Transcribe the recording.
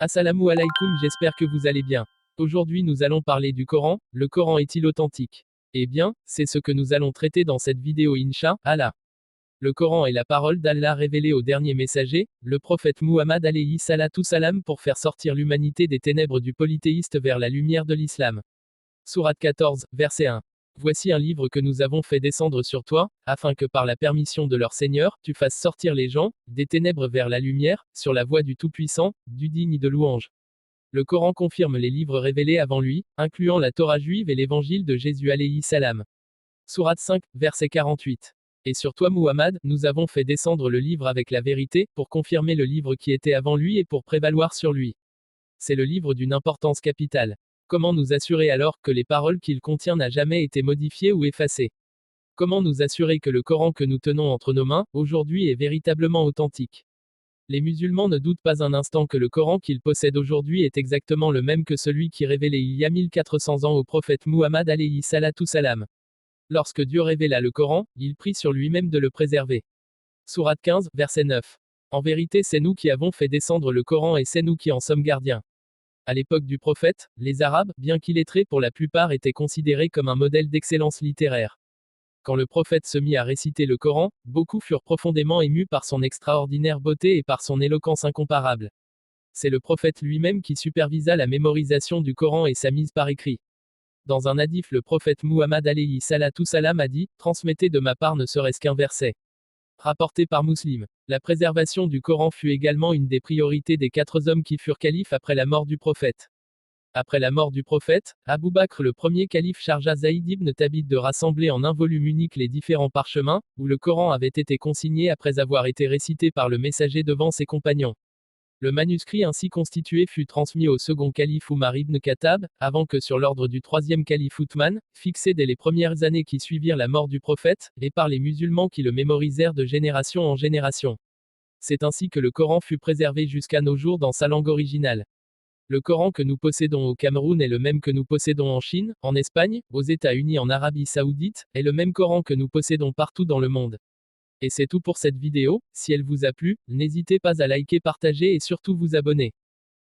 Assalamu alaikum, j'espère que vous allez bien. Aujourd'hui nous allons parler du Coran. Le Coran est-il authentique? Eh bien, c'est ce que nous allons traiter dans cette vidéo Inch'Allah. Le Coran est la parole d'Allah révélée au dernier messager, le prophète Muhammad alayhi salatu salam, pour faire sortir l'humanité des ténèbres du polythéiste vers la lumière de l'islam. Sourate 14, verset 1. Voici un livre que nous avons fait descendre sur toi, afin que par la permission de leur Seigneur, tu fasses sortir les gens, des ténèbres vers la lumière, sur la voie du Tout-Puissant, du digne de louange. Le Coran confirme les livres révélés avant lui, incluant la Torah juive et l'évangile de Jésus alayhi salam. Sourate 5, verset 48. Et sur toi Muhammad, nous avons fait descendre le livre avec la vérité, pour confirmer le livre qui était avant lui et pour prévaloir sur lui. C'est le livre d'une importance capitale. Comment nous assurer alors que les paroles qu'il contient n'ont jamais été modifiées ou effacées? Comment nous assurer que le Coran que nous tenons entre nos mains, aujourd'hui, est véritablement authentique? Les musulmans ne doutent pas un instant que le Coran qu'ils possèdent aujourd'hui est exactement le même que celui qui révélait il y a 1400 ans au prophète Muhammad alayhi salatu salam. Lorsque Dieu révéla le Coran, il prit sur lui-même de le préserver. Sourate 15, verset 9. En vérité, c'est nous qui avons fait descendre le Coran et c'est nous qui en sommes gardiens. À l'époque du prophète, les Arabes, bien qu'illettrés pour la plupart, étaient considérés comme un modèle d'excellence littéraire. Quand le prophète se mit à réciter le Coran, beaucoup furent profondément émus par son extraordinaire beauté et par son éloquence incomparable. C'est le prophète lui-même qui supervisa la mémorisation du Coran et sa mise par écrit. Dans un hadith, le prophète Muhammad alayhi salatu salam a dit: transmettez de ma part ne serait-ce qu'un verset. Rapporté par Muslim. La préservation du Coran fut également une des priorités des 4 hommes qui furent califes après la mort du prophète. Après la mort du prophète, Abu Bakr le premier calife chargea Zaïd ibn Thabit de rassembler en un volume unique les différents parchemins, où le Coran avait été consigné après avoir été récité par le messager devant ses compagnons. Le manuscrit ainsi constitué fut transmis au second calife Umar ibn Khattab, avant que sur l'ordre du troisième calife Uthman, fixé dès les premières années qui suivirent la mort du prophète, et par les musulmans qui le mémorisèrent de génération en génération. C'est ainsi que le Coran fut préservé jusqu'à nos jours dans sa langue originale. Le Coran que nous possédons au Cameroun est le même que nous possédons en Chine, en Espagne, aux États-Unis, en Arabie Saoudite, est le même Coran que nous possédons partout dans le monde. Et c'est tout pour cette vidéo. Si elle vous a plu, n'hésitez pas à liker, partager et surtout vous abonner.